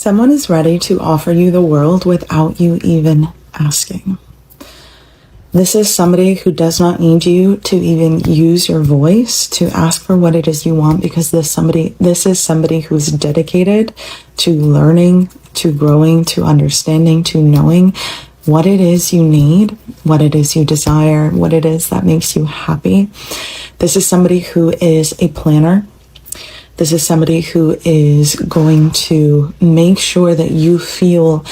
Someone is ready to offer you the world without you even asking. This is somebody who does not need you to even use your voice to ask for what it is you want, because this is somebody who's dedicated to learning, to growing, to understanding, to knowing what it is you need, what it is you desire, what it is that makes you happy. This is somebody who is a planner. This is somebody who is going to make sure that you feel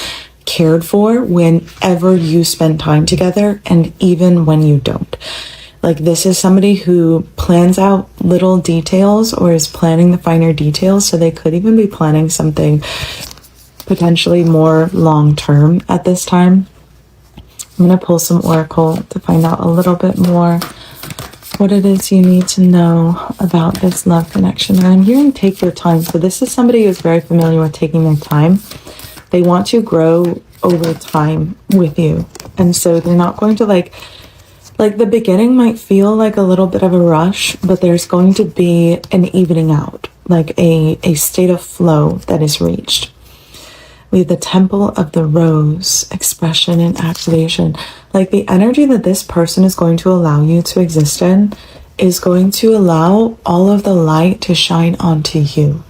cared for whenever you spend time together, and even when you don't. Like, this is somebody who plans out little details or is planning the finer details, so they could even be planning something potentially more long-term at this time. I'm going to pull some oracle to find out a little bit more what it is you need to know about this love connection. And I'm hearing take your time. So this is somebody who's very familiar with taking their time. They want to grow over time with you. And so they're not going to like the beginning might feel like a little bit of a rush, but there's going to be an evening out, like a state of flow that is reached. We have the Temple of the Rose, expression and activation. Like, the energy that this person is going to allow you to exist in is going to allow all of the light to shine onto you.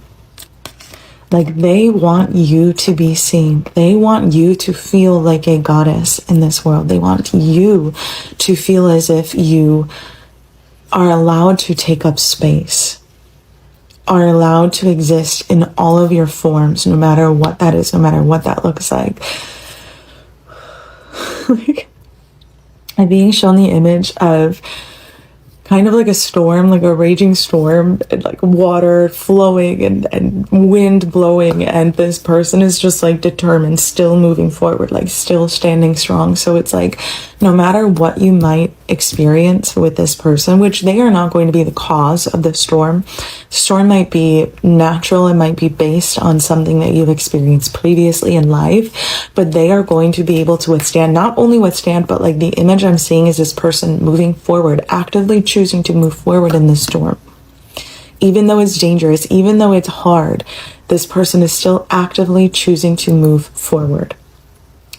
Like, they want you to be seen. They want you to feel like a goddess in this world. They want you to feel as if you are allowed to take up space, are allowed to exist in all of your forms, no matter what that is, no matter what that looks like. I'm being shown the image of kind of like a storm, like a raging storm, and like water flowing and wind blowing, and this person is just like determined, still moving forward, like still standing strong. So it's like, no matter what you might experience with this person, which they are not going to be the cause of the storm might be natural, it might be based on something that you've experienced previously in life, but they are going to be able to not only withstand, but like the image I'm seeing is this person moving forward, actively choosing to move forward in the storm. Even though it's dangerous, even though it's hard, this person is still actively choosing to move forward.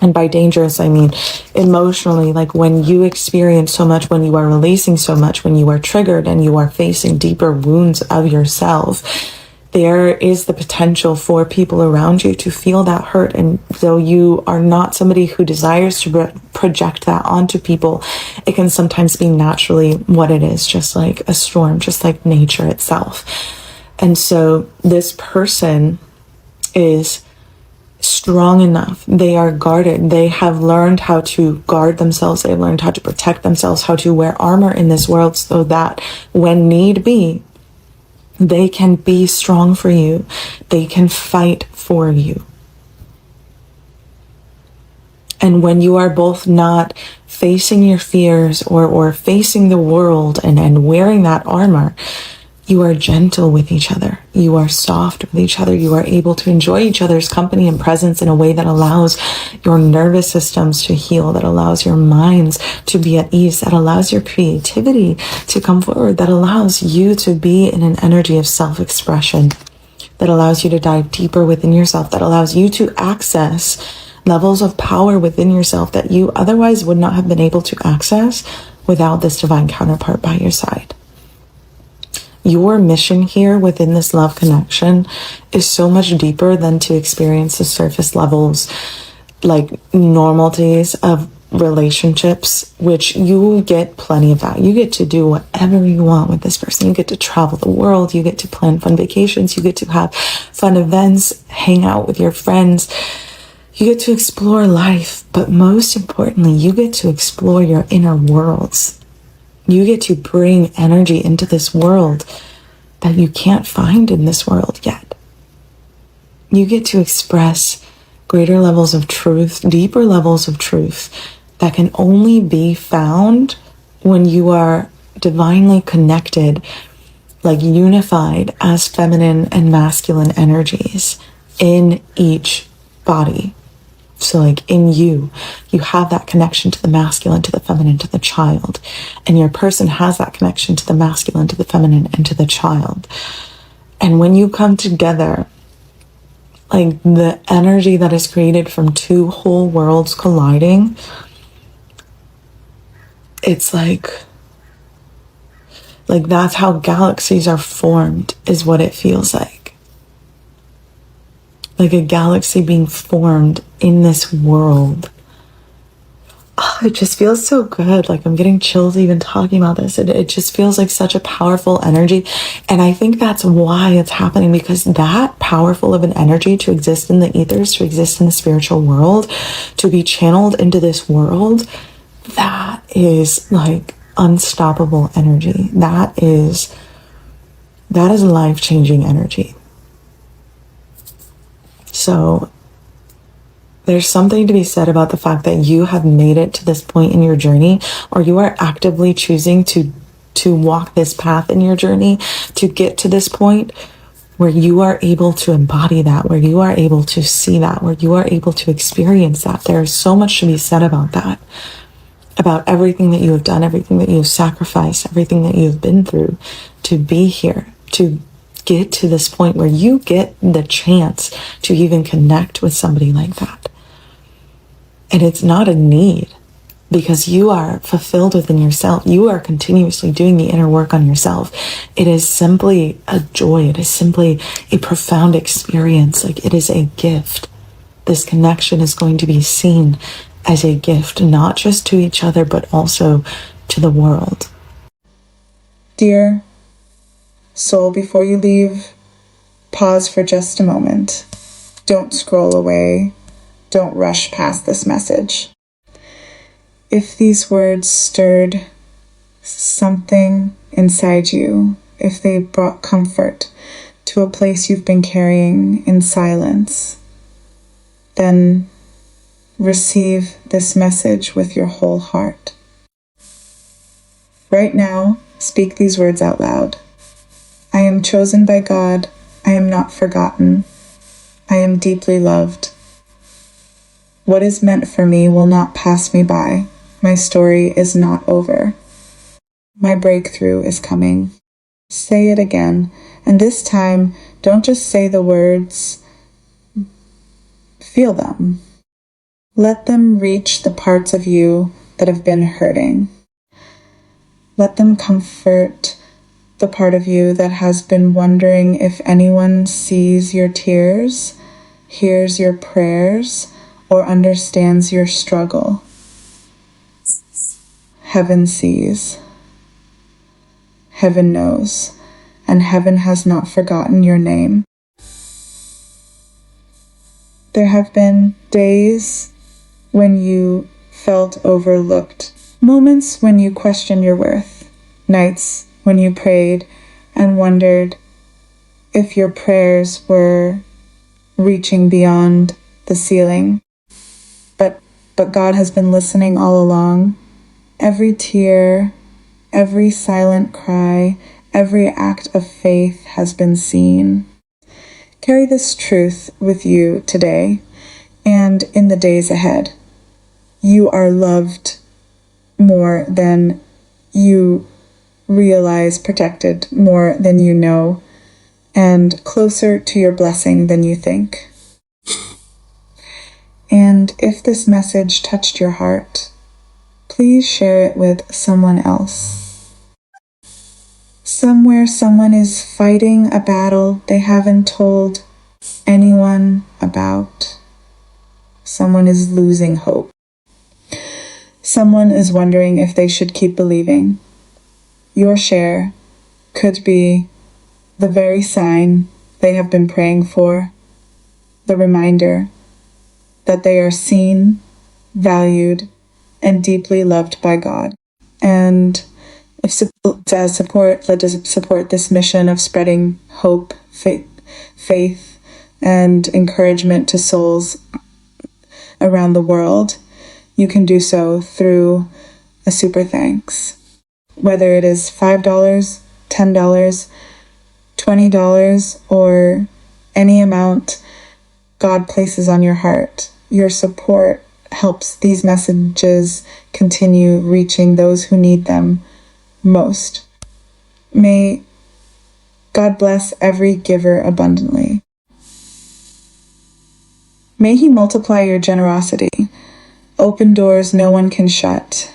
And by dangerous, I mean emotionally, like when you experience so much, when you are releasing so much, when you are triggered and you are facing deeper wounds of yourself, there is the potential for people around you to feel that hurt. And though you are not somebody who desires to project that onto people, it can sometimes be naturally what it is, just like a storm, just like nature itself. And so this person is strong enough. They are guarded. They have learned how to guard themselves. They've learned how to protect themselves, how to wear armor in this world, so that when need be, they can be strong for you. They can fight for you. And when you are both not facing your fears or facing the world and wearing that armor, you are gentle with each other. You are soft with each other. You are able to enjoy each other's company and presence in a way that allows your nervous systems to heal, that allows your minds to be at ease, that allows your creativity to come forward, that allows you to be in an energy of self-expression, that allows you to dive deeper within yourself, that allows you to access levels of power within yourself that you otherwise would not have been able to access without this divine counterpart by your side. Your mission here within this love connection is so much deeper than to experience the surface levels, like normalities of relationships, which you get plenty of that. You get to do whatever you want with this person. You get to travel the world. You get to plan fun vacations. You get to have fun events, hang out with your friends. You get to explore life. But most importantly, you get to explore your inner worlds. You get to bring energy into this world that you can't find in this world yet. You get to express greater levels of truth, deeper levels of truth that can only be found when you are divinely connected, like unified as feminine and masculine energies in each body. So like in you have that connection to the masculine, to the feminine, to the child. And your person has that connection to the masculine, to the feminine, and to the child. And when you come together like the energy that is created from two whole worlds colliding, it's like that's how galaxies are formed, is what it feels like. Like a galaxy being formed in this world. Oh, it just feels so good. Like I'm getting chills even talking about this. It just feels like such a powerful energy. And I think that's why it's happening, because that powerful of an energy to exist in the ethers, to exist in the spiritual world, to be channeled into this world, that is like unstoppable energy. That is life-changing energy. So there's something to be said about the fact that you have made it to this point in your journey, or you are actively choosing to walk this path in your journey to get to this point where you are able to embody that, where you are able to see that, where you are able to experience that. There is so much to be said about that, about everything that you have done, everything that you have sacrificed, everything that you've been through to be here, to get to this point where you get the chance to even connect with somebody like that. And it's not a need, because you are fulfilled within yourself. You are continuously doing the inner work on yourself. It is simply a joy. It is simply a profound experience. Like it is a gift. This connection is going to be seen as a gift, not just to each other, but also to the world. Dear soul, before you leave, pause for just a moment. Don't scroll away. Don't rush past this message. If these words stirred something inside you, if they brought comfort to a place you've been carrying in silence, then receive this message with your whole heart. Right now, speak these words out loud. I am chosen by God. I am not forgotten. I am deeply loved. What is meant for me will not pass me by. My story is not over. My breakthrough is coming. Say it again, and this time, don't just say the words. Feel them. Let them reach the parts of you that have been hurting. Let them comfort the part of you that has been wondering if anyone sees your tears, hears your prayers, or understands your struggle. Heaven sees. Heaven knows. And heaven has not forgotten your name. There have been days when you felt overlooked, moments when you questioned your worth, nights when you prayed and wondered if your prayers were reaching beyond the ceiling. But God has been listening all along. Every tear, every silent cry, every act of faith has been seen. Carry this truth with you today and in the days ahead. You are loved more than you realize, protected more than you know, and closer to your blessing than you think. And if this message touched your heart, please share it with someone else. Somewhere someone is fighting a battle they haven't told anyone about. Someone is losing hope. Someone is wondering if they should keep believing. Your share could be the very sign they have been praying for, the reminder that they are seen, valued, and deeply loved by God. And if support, let us support this mission of spreading hope, faith, and encouragement to souls around the world. You can do so through a super thanks. Whether it is $5, $10, $20, or any amount God places on your heart, your support helps these messages continue reaching those who need them most. May God bless every giver abundantly. May He multiply your generosity, open doors no one can shut,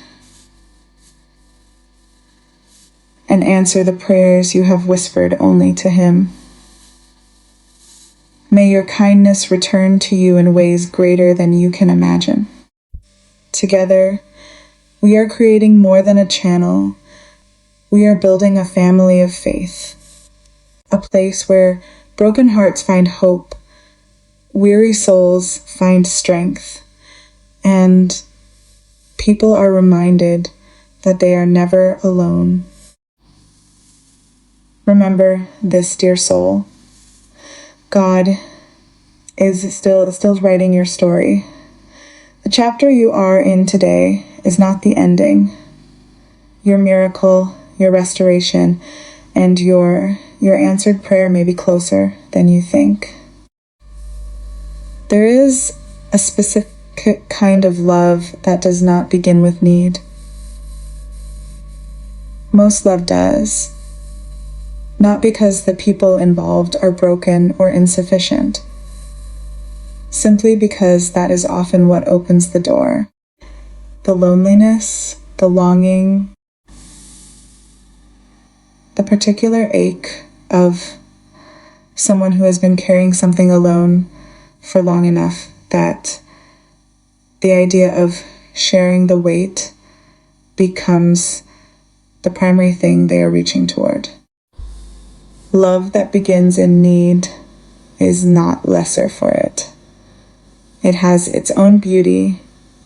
and answer the prayers you have whispered only to Him. May your kindness return to you in ways greater than you can imagine. Together, we are creating more than a channel. We are building a family of faith, a place where broken hearts find hope, weary souls find strength, and people are reminded that they are never alone. Remember this, dear soul. God is still writing your story. The chapter you are in today is not the ending. Your miracle, your restoration, and your answered prayer may be closer than you think. There is a specific kind of love that does not begin with need. Most love does. Not because the people involved are broken or insufficient, simply because that is often what opens the door. The loneliness, the longing, the particular ache of someone who has been carrying something alone for long enough that the idea of sharing the weight becomes the primary thing they are reaching toward. Love that begins in need is not lesser for it. It has its own beauty,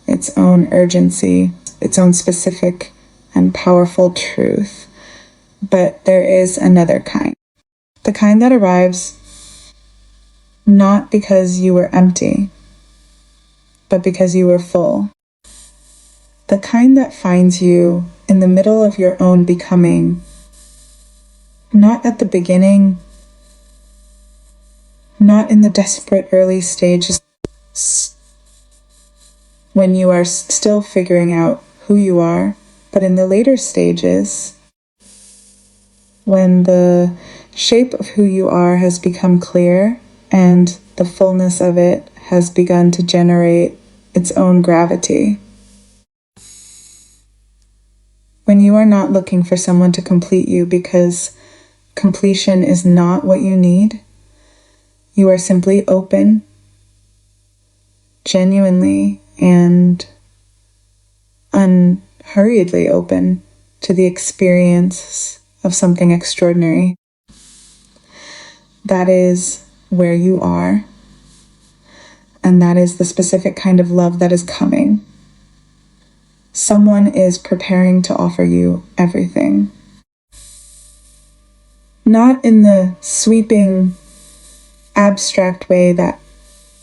its own urgency, its own specific and powerful truth. But there is another kind. The kind that arrives not because you were empty, but because you were full. The kind that finds you in the middle of your own becoming, not at the beginning, not in the desperate early stages when you are still figuring out who you are, but in the later stages when the shape of who you are has become clear and the fullness of it has begun to generate its own gravity. When you are not looking for someone to complete you because completion is not what you need. You are simply open, genuinely and unhurriedly open to the experience of something extraordinary. That is where you are, and that is the specific kind of love that is coming. Someone is preparing to offer you everything. Not in the sweeping, abstract way that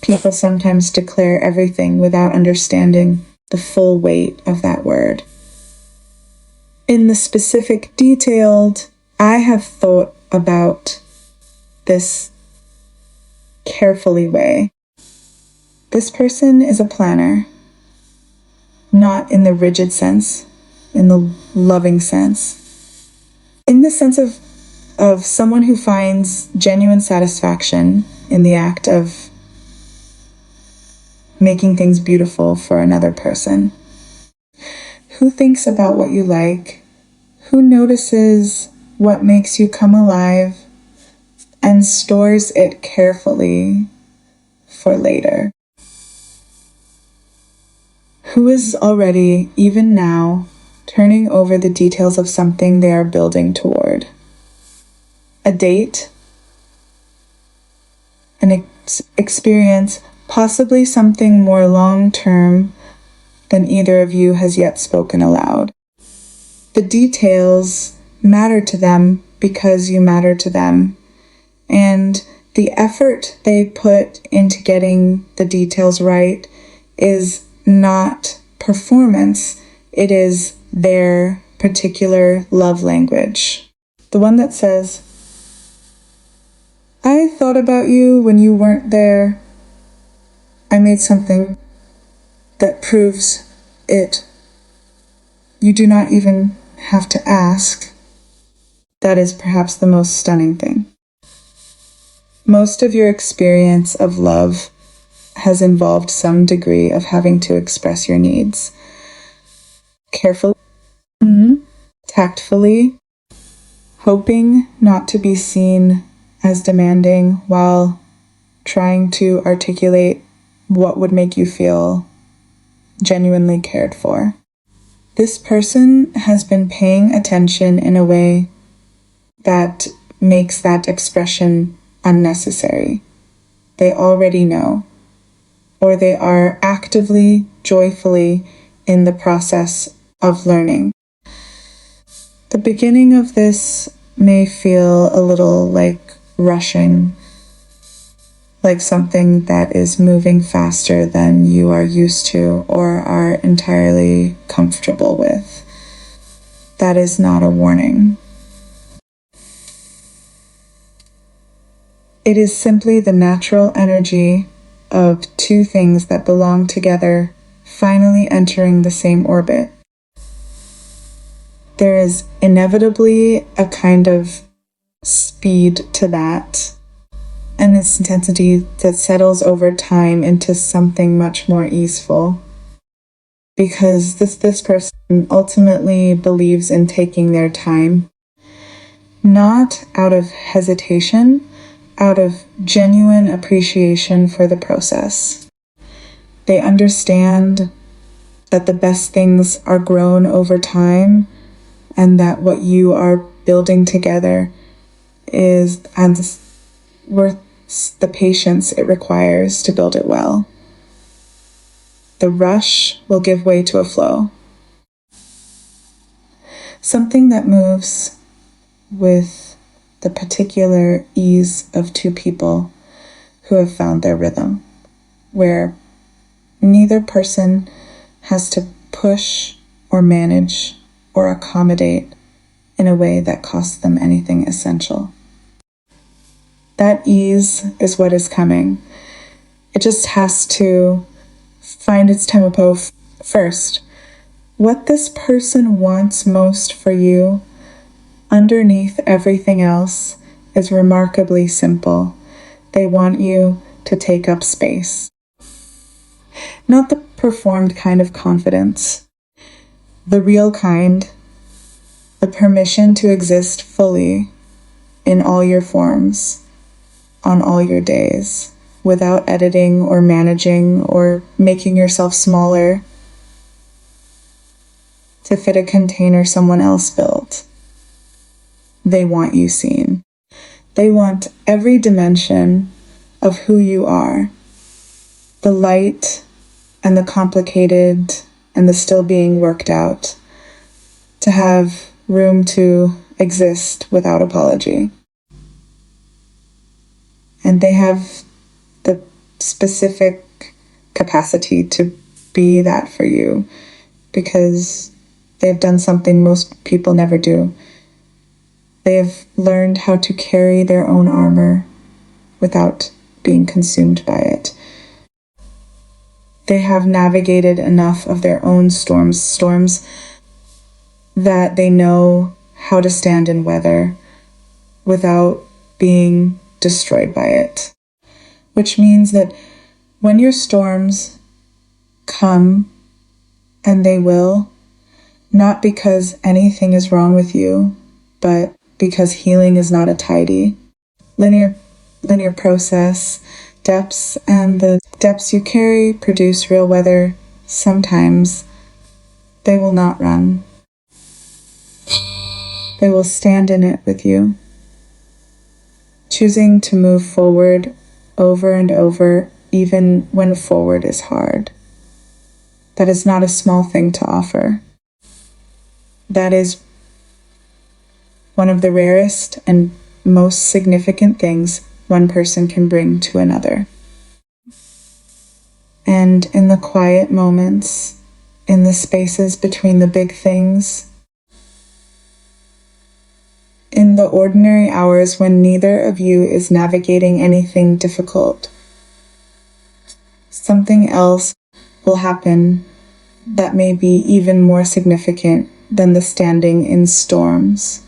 people sometimes declare everything without understanding the full weight of that word. In the specific, detailed, I have thought about this carefully way. This person is a planner, not in the rigid sense, in the loving sense. In the sense of someone who finds genuine satisfaction in the act of making things beautiful for another person. Who thinks about what you like, who notices what makes you come alive, and stores it carefully for later. Who is already, even now, turning over the details of something they are building toward. A date, an experience, possibly something more long-term than either of you has yet spoken aloud. The details matter to them because you matter to them, and the effort they put into getting the details right is not performance, it is their particular love language. The one that says, I thought about you when you weren't there. I made something that proves it. You do not even have to ask. That is perhaps the most stunning thing. Most of your experience of love has involved some degree of having to express your needs. Carefully, tactfully, hoping not to be seen as demanding while trying to articulate what would make you feel genuinely cared for. This person has been paying attention in a way that makes that expression unnecessary. They already know, or they are actively, joyfully in the process of learning. The beginning of this may feel a little like rushing, like something that is moving faster than you are used to or are entirely comfortable with. That is not a warning. It is simply the natural energy of two things that belong together finally entering the same orbit. There is inevitably a kind of speed to that, and its intensity that settles over time into something much more easeful. Because this person ultimately believes in taking their time, not out of hesitation, out of genuine appreciation for the process. They understand that the best things are grown over time, and that what you are building together is worth the patience it requires to build it well. The rush will give way to a flow. Something that moves with the particular ease of two people who have found their rhythm, where neither person has to push or manage or accommodate in a way that costs them anything essential. That ease is what is coming. It just has to find its tempo first. What this person wants most for you, underneath everything else, is remarkably simple. They want you to take up space. Not the performed kind of confidence, the real kind, the permission to exist fully in all your forms, on all your days, without editing or managing or making yourself smaller to fit a container someone else built. They want you seen. They want every dimension of who you are, the light and the complicated and the still being worked out, to have room to exist without apology. And they have the specific capacity to be that for you because they've done something most people never do. They have learned how to carry their own armor without being consumed by it. They have navigated enough of their own storms that they know how to stand in weather without being destroyed by it. Which means that when your storms come, and they will, not because anything is wrong with you, but because healing is not a tidy, linear process, depths, and the depths you carry produce real weather. Sometimes they will not run. They will stand in it with you, choosing to move forward over and over, even when forward is hard. That is not a small thing to offer. That is one of the rarest and most significant things one person can bring to another. And in the quiet moments, in the spaces between the big things, in the ordinary hours when neither of you is navigating anything difficult, something else will happen that may be even more significant than the standing in storms.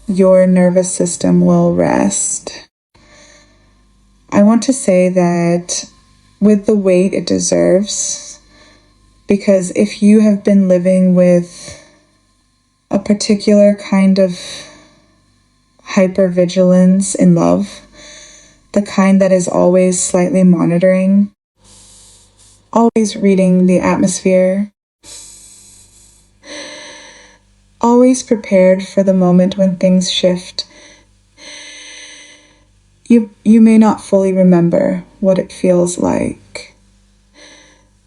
Your nervous system will rest. I want to say that with the weight it deserves, because if you have been living with a particular kind of hypervigilance in love, the kind that is always slightly monitoring, always reading the atmosphere, always prepared for the moment when things shift, you may not fully remember what it feels like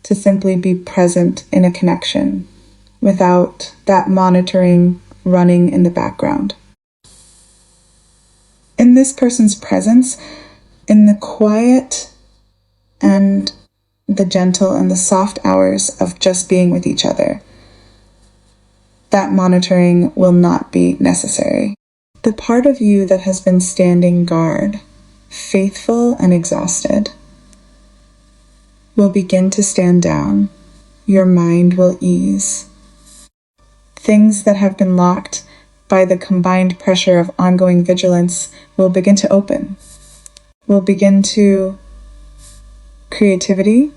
to simply be present in a connection without that monitoring running in the background. In this person's presence, in the quiet and the gentle and the soft hours of just being with each other, that monitoring will not be necessary. The part of you that has been standing guard, faithful and exhausted, will begin to stand down. Your mind will ease. Things that have been locked by the combined pressure of ongoing vigilance will begin to open. Will begin to creativity,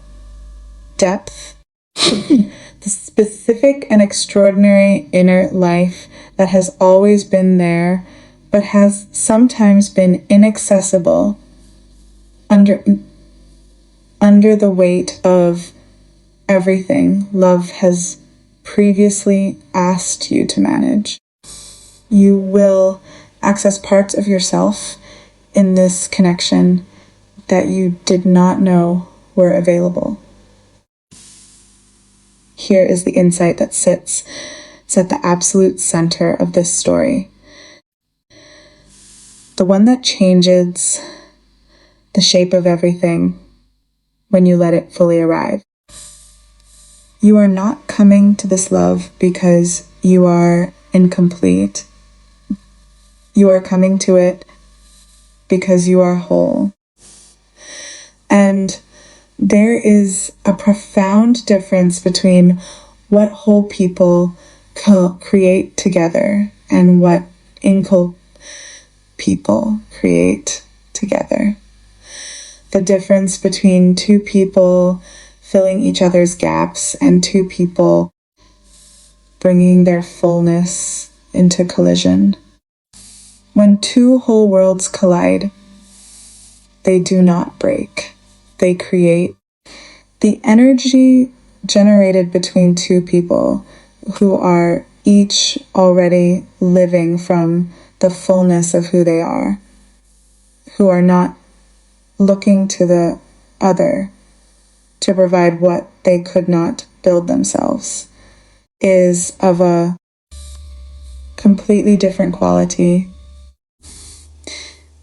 depth, the specific and extraordinary inner life that has always been there, but has sometimes been inaccessible under the weight of everything love has previously asked you to manage. You will access parts of yourself in this connection that you did not know were available. Here is the insight that sits at the absolute center of this story. The one that changes the shape of everything when you let it fully arrive. You are not coming to this love because you are incomplete. You are coming to it because you are whole. And there is a profound difference between what whole people create together and what incomplete people create together. The difference between two people filling each other's gaps and two people bringing their fullness into collision. When two whole worlds collide, they do not break. They create. The energy generated between two people who are each already living from the fullness of who they are, who are not looking to the other to provide what they could not build themselves, is of a completely different quality.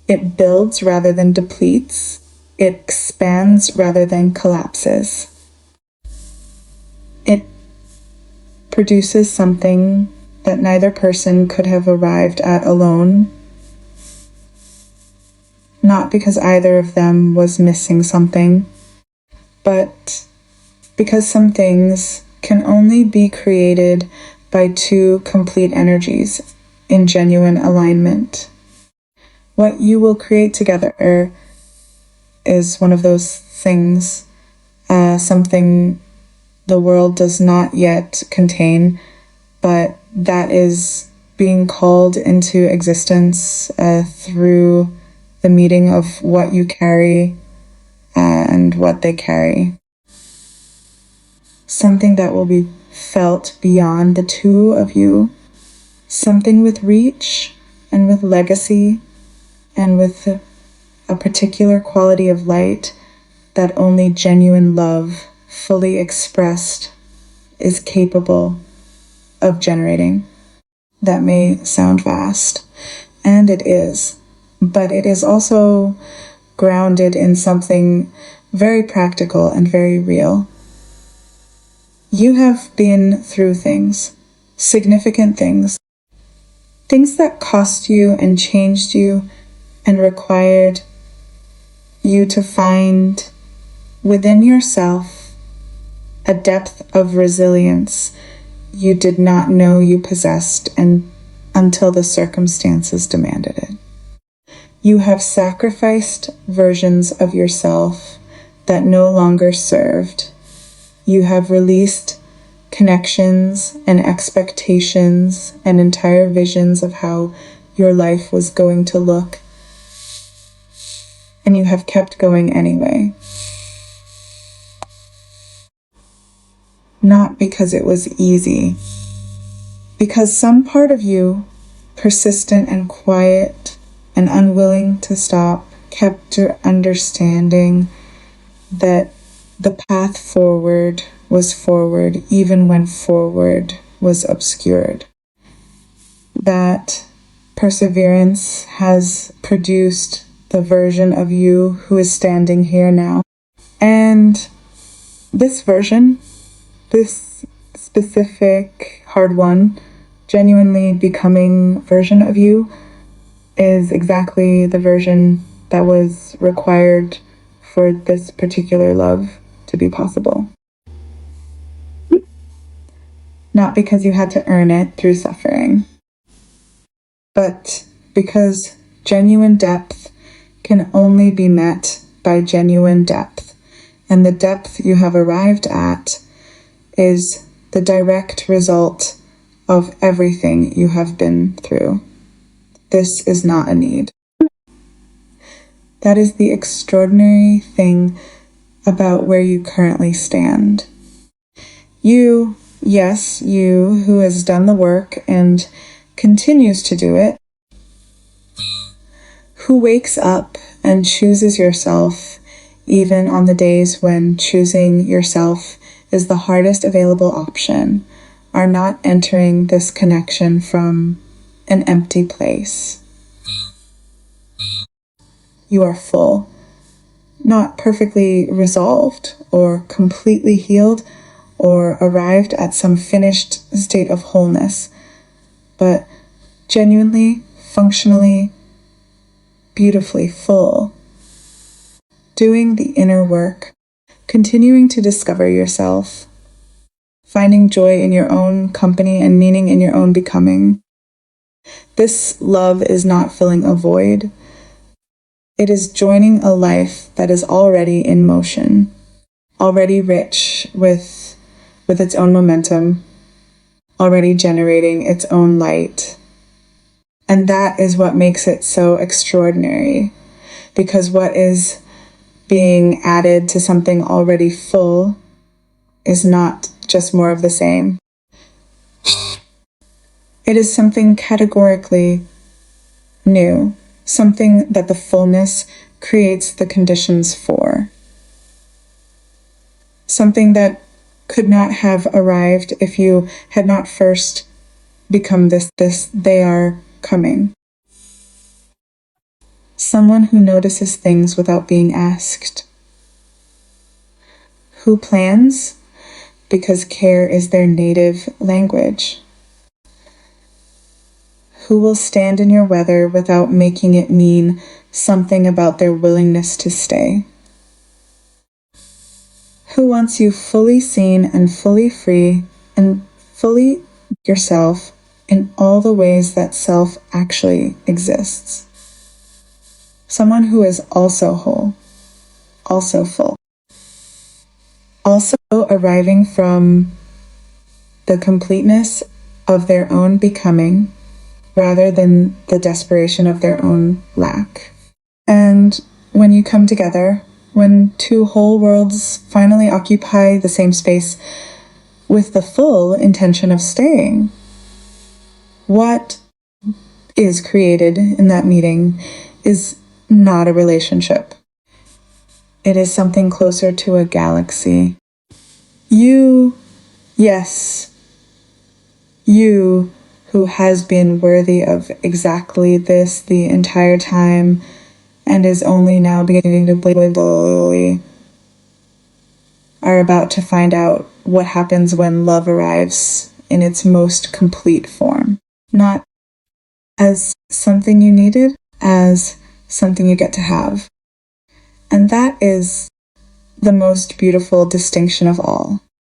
It builds rather than depletes. It expands rather than collapses. It produces something that neither person could have arrived at alone, not because either of them was missing something, but because some things can only be created by two complete energies in genuine alignment. What you will create together is one of those things, something the world does not yet contain, but that is being called into existence through the meeting of what you carry and what they carry. Something that will be felt beyond the two of you. Something with reach and with legacy and with a particular quality of light that only genuine love, fully expressed, is capable of generating. That may sound vast, and it is, but it is also grounded in something very practical and very real. You have been through things, significant things that cost you and changed you and required you to find within yourself a depth of resilience you did not know you possessed until the circumstances demanded it. You have sacrificed versions of yourself that no longer served. You have released connections and expectations and entire visions of how your life was going to look. And you have kept going anyway. Not because it was easy. Because some part of you, persistent and quiet and unwilling to stop, kept understanding that the path forward was forward even when forward was obscured. That perseverance has produced the version of you who is standing here now. And this version, this specific hard one, genuinely becoming version of you is exactly the version that was required for this particular love to be possible. Not because you had to earn it through suffering, but because genuine depth can only be met by genuine depth. And the depth you have arrived at is the direct result of everything you have been through. This is not a need. That is the extraordinary thing about where you currently stand. You, yes, you who has done the work and continues to do it, who wakes up and chooses yourself even on the days when choosing yourself is the hardest available option, are not entering this connection from an empty place. You are full, not perfectly resolved or completely healed or arrived at some finished state of wholeness, but genuinely, functionally, beautifully full. Doing the inner work, continuing to discover yourself, finding joy in your own company and meaning in your own becoming. This love is not filling a void. It is joining a life that is already in motion, already rich with its own momentum, already generating its own light. And that is what makes it so extraordinary, because what is being added to something already full is not just more of the same. It is something categorically new, something that the fullness creates the conditions for. Something that could not have arrived if you had not first become this, they are coming. Someone who notices things without being asked. Who plans because care is their native language. Who will stand in your weather without making it mean something about their willingness to stay. Who wants you fully seen and fully free and fully yourself in all the ways that self actually exists. Someone who is also whole, also full, also arriving from the completeness of their own becoming rather than the desperation of their own lack. And when you come together, when two whole worlds finally occupy the same space with the full intention of staying, what is created in that meeting is not a relationship. It is something closer to a galaxy. You, yes, you who has been worthy of exactly this the entire time and is only now beginning to blissfully, are about to find out what happens when love arrives in its most complete form. Not as something you needed, as something you get to have. And that is the most beautiful distinction of all.